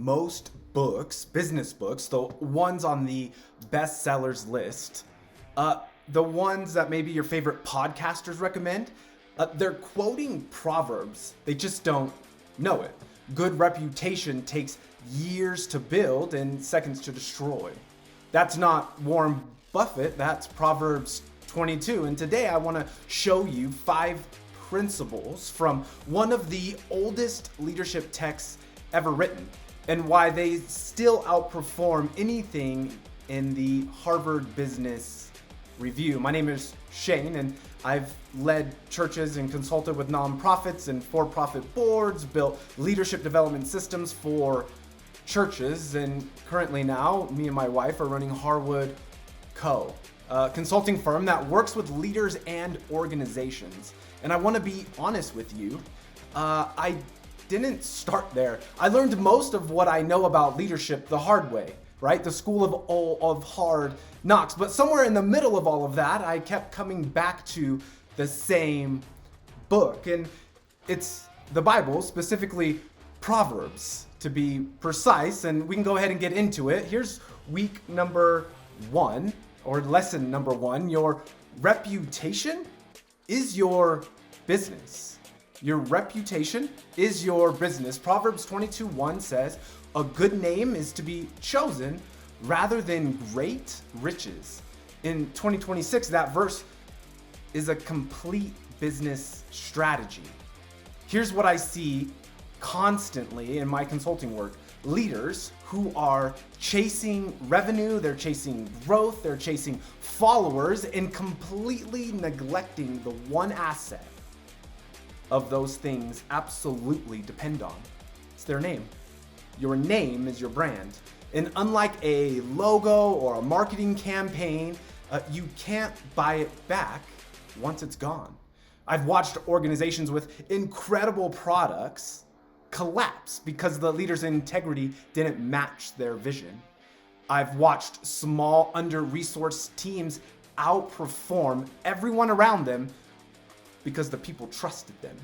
most books, business books, the ones on the bestsellers list, the ones that maybe your favorite podcasters recommend, they're quoting Proverbs. They just don't know it. Good reputation takes years to build and seconds to destroy. That's not Warren Buffett, that's Proverbs 22. And today I want to show you 5 principles from one of the oldest leadership texts ever written and why they still outperform anything in the Harvard Business Review. My name is Shane, and I've led churches and consulted with nonprofits and for-profit boards, built leadership development systems for churches, and currently now, me and my wife are running Harwood Co., a consulting firm that works with leaders and organizations. And I want to be honest with you, I didn't start there. I learned most of what I know about leadership the hard way, right? The school of hard knocks. But somewhere in the middle of all of that, I kept coming back to the same book. And it's the Bible, specifically Proverbs, to be precise. And we can go ahead and get into it. Here's week number 1, or lesson number 1. Your reputation is your business. Your reputation is your business. Proverbs 22:1 says, "A good name is to be chosen rather than great riches." In 2026, that verse is a complete business strategy. Here's what I see constantly in my consulting work. Leaders who are chasing revenue, they're chasing growth, they're chasing followers, and completely neglecting the one asset of those things absolutely depend on. It's their name. Your name is your brand. And unlike a logo or a marketing campaign, you can't buy it back once it's gone. I've watched organizations with incredible products collapse because the leader's integrity didn't match their vision. I've watched small, under-resourced teams outperform everyone around them because the people trusted them.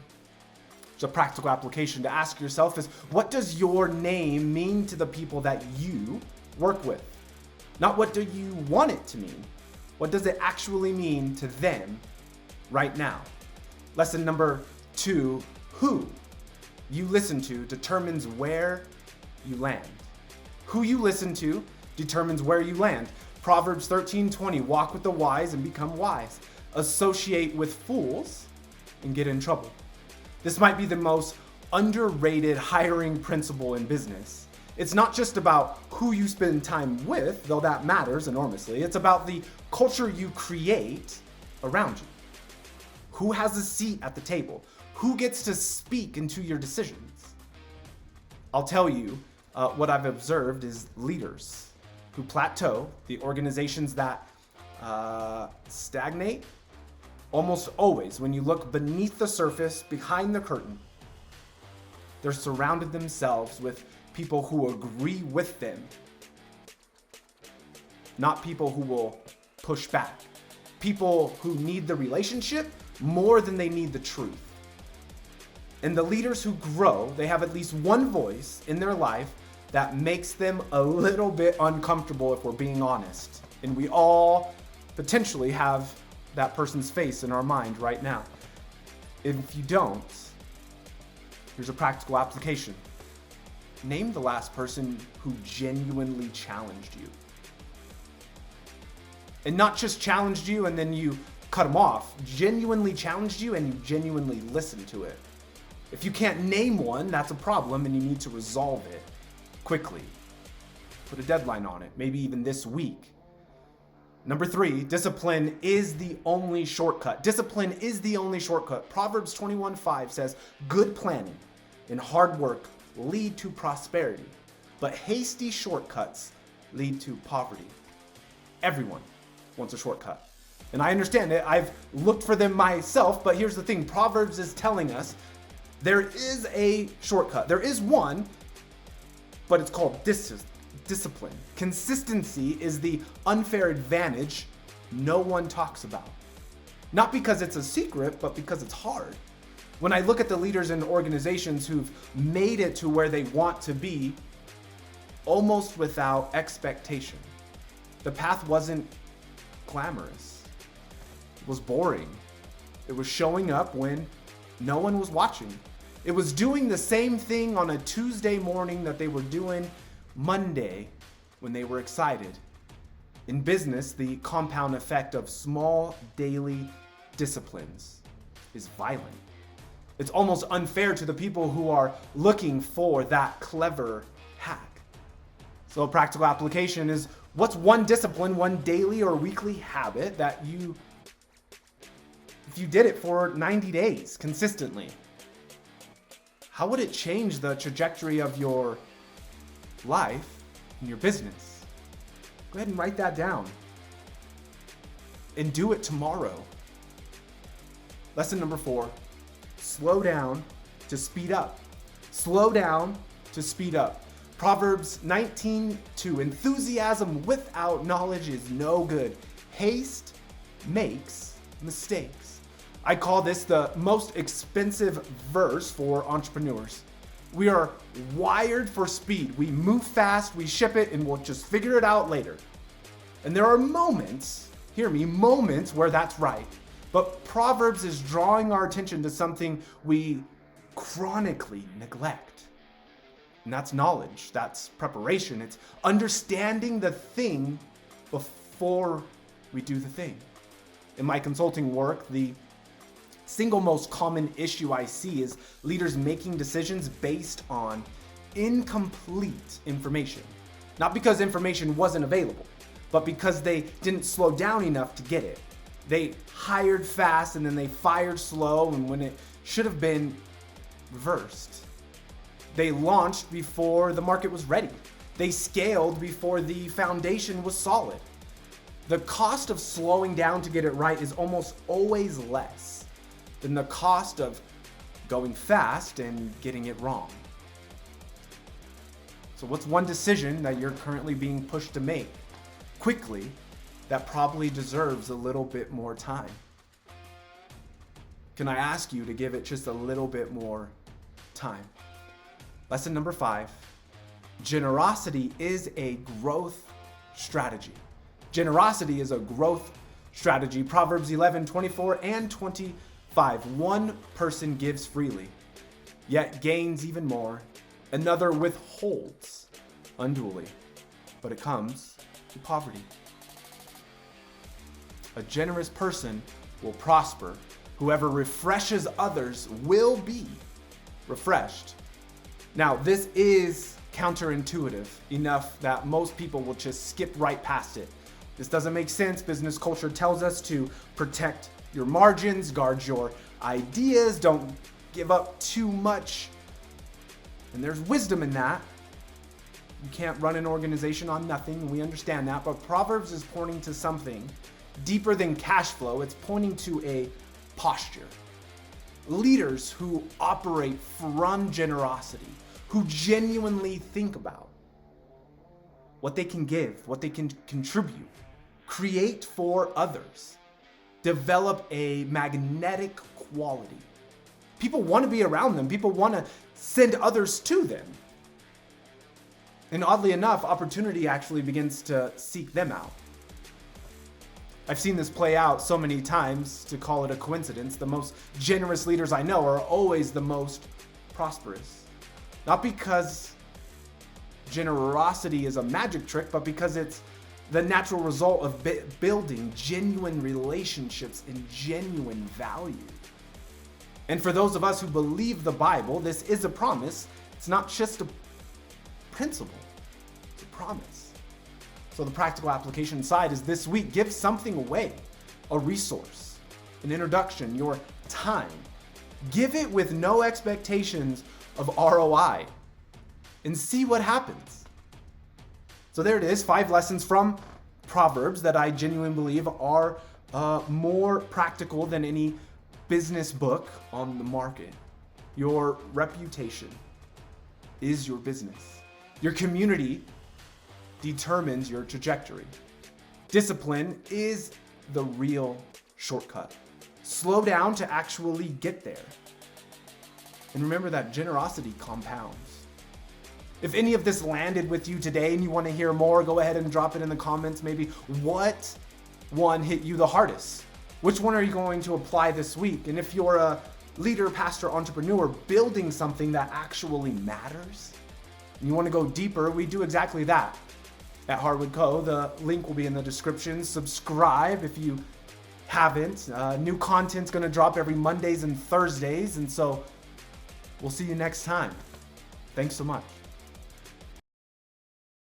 So a practical application to ask yourself is, what does your name mean to the people that you work with? Not what do you want it to mean? What does it actually mean to them right now? Lesson number 2, who you listen to determines where you land. Who you listen to determines where you land. Proverbs 13:20, walk with the wise and become wise. Associate with fools and get in trouble. This might be the most underrated hiring principle in business. It's not just about who you spend time with, though that matters enormously. It's about the culture you create around you. Who has a seat at the table? Who gets to speak into your decisions? I'll tell you what I've observed is leaders who plateau, the organizations that stagnate, almost always, when you look beneath the surface, behind the curtain, they're surrounded themselves with people who agree with them, not people who will push back. People who need the relationship more than they need the truth. And the leaders who grow, they have at least one voice in their life that makes them a little bit uncomfortable, if we're being honest. And we all potentially have that person's face in our mind right now. If you don't, here's a practical application. Name the last person who genuinely challenged you. And not just challenged you and then you cut them off. Genuinely challenged you and you genuinely listened to it. If you can't name one, that's a problem and you need to resolve it quickly. Put a deadline on it, maybe even this week. Number 3, discipline is the only shortcut. Discipline is the only shortcut. Proverbs 21:5 says, good planning and hard work lead to prosperity, but hasty shortcuts lead to poverty. Everyone wants a shortcut. And I understand it. I've looked for them myself, but here's the thing. Proverbs is telling us there is a shortcut. There is one, but it's called discipline. Consistency is the unfair advantage no one talks about. Not because it's a secret, but because it's hard. When I look at the leaders in organizations who've made it to where they want to be, almost without expectation. The path wasn't glamorous. It was boring. It was showing up when no one was watching. It was doing the same thing on a Tuesday morning that they were doing Monday when they were excited. In business, the compound effect of small daily disciplines is violent. It's almost unfair to the people who are looking for that clever hack. So a practical application is, what's one discipline, one daily or weekly habit that if you did it for 90 days consistently, how would it change the trajectory of your life and your business? Go ahead and write that down. And do it tomorrow. Lesson number 4, slow down to speed up. Slow down to speed up. Proverbs 19:2, enthusiasm without knowledge is no good. Haste makes mistakes. I call this the most expensive verse for entrepreneurs. We are wired for speed. We move fast, we ship it, and we'll just figure it out later. And there are moments, hear me, moments where that's right. But Proverbs is drawing our attention to something we chronically neglect. And that's knowledge, that's preparation, it's understanding the thing before we do the thing. In my consulting work, the single most common issue I see is leaders making decisions based on incomplete information. Not because information wasn't available, but because they didn't slow down enough to get it. They hired fast and then they fired slow, and when it should have been reversed. They launched before the market was ready. They scaled before the foundation was solid. The cost of slowing down to get it right is almost always less than the cost of going fast and getting it wrong. So what's one decision that you're currently being pushed to make quickly that probably deserves a little bit more time? Can I ask you to give it just a little bit more time? Lesson number 5, generosity is a growth strategy. Generosity is a growth strategy. Proverbs 11:24 and 25. One person gives freely, yet gains even more. Another withholds unduly, but it comes to poverty. A generous person will prosper. Whoever refreshes others will be refreshed. Now, this is counterintuitive enough that most people will just skip right past it. This doesn't make sense. Business culture tells us to protect your margins, guard your ideas, don't give up too much. And there's wisdom in that. You can't run an organization on nothing, we understand that, but Proverbs is pointing to something deeper than cash flow. It's pointing to a posture. Leaders who operate from generosity, who genuinely think about what they can give, what they can contribute, create for others, develop a magnetic quality. People want to be around them. People want to send others to them. And oddly enough, opportunity actually begins to seek them out. I've seen this play out so many times to call it a coincidence. The most generous leaders I know are always the most prosperous. Not because generosity is a magic trick, but because it's the natural result of building genuine relationships and genuine value. And for those of us who believe the Bible, this is a promise. It's not just a principle, it's a promise. So the practical application side is this week, give something away, a resource, an introduction, your time. Give it with no expectations of ROI and see what happens. So there it is, 5 lessons from Proverbs that I genuinely believe are more practical than any business book on the market. Your reputation is your business. Your community determines your trajectory. Discipline is the real shortcut. Slow down to actually get there. And remember that generosity compounds. If any of this landed with you today and you want to hear more, go ahead and drop it in the comments. Maybe what one hit you the hardest? Which one are you going to apply this week? And if you're a leader, pastor, entrepreneur building something that actually matters, and you want to go deeper, we do exactly that at Harwood Co. The link will be in the description. Subscribe if you haven't. New content's going to drop every Mondays and Thursdays, and so we'll see you next time. Thanks so much.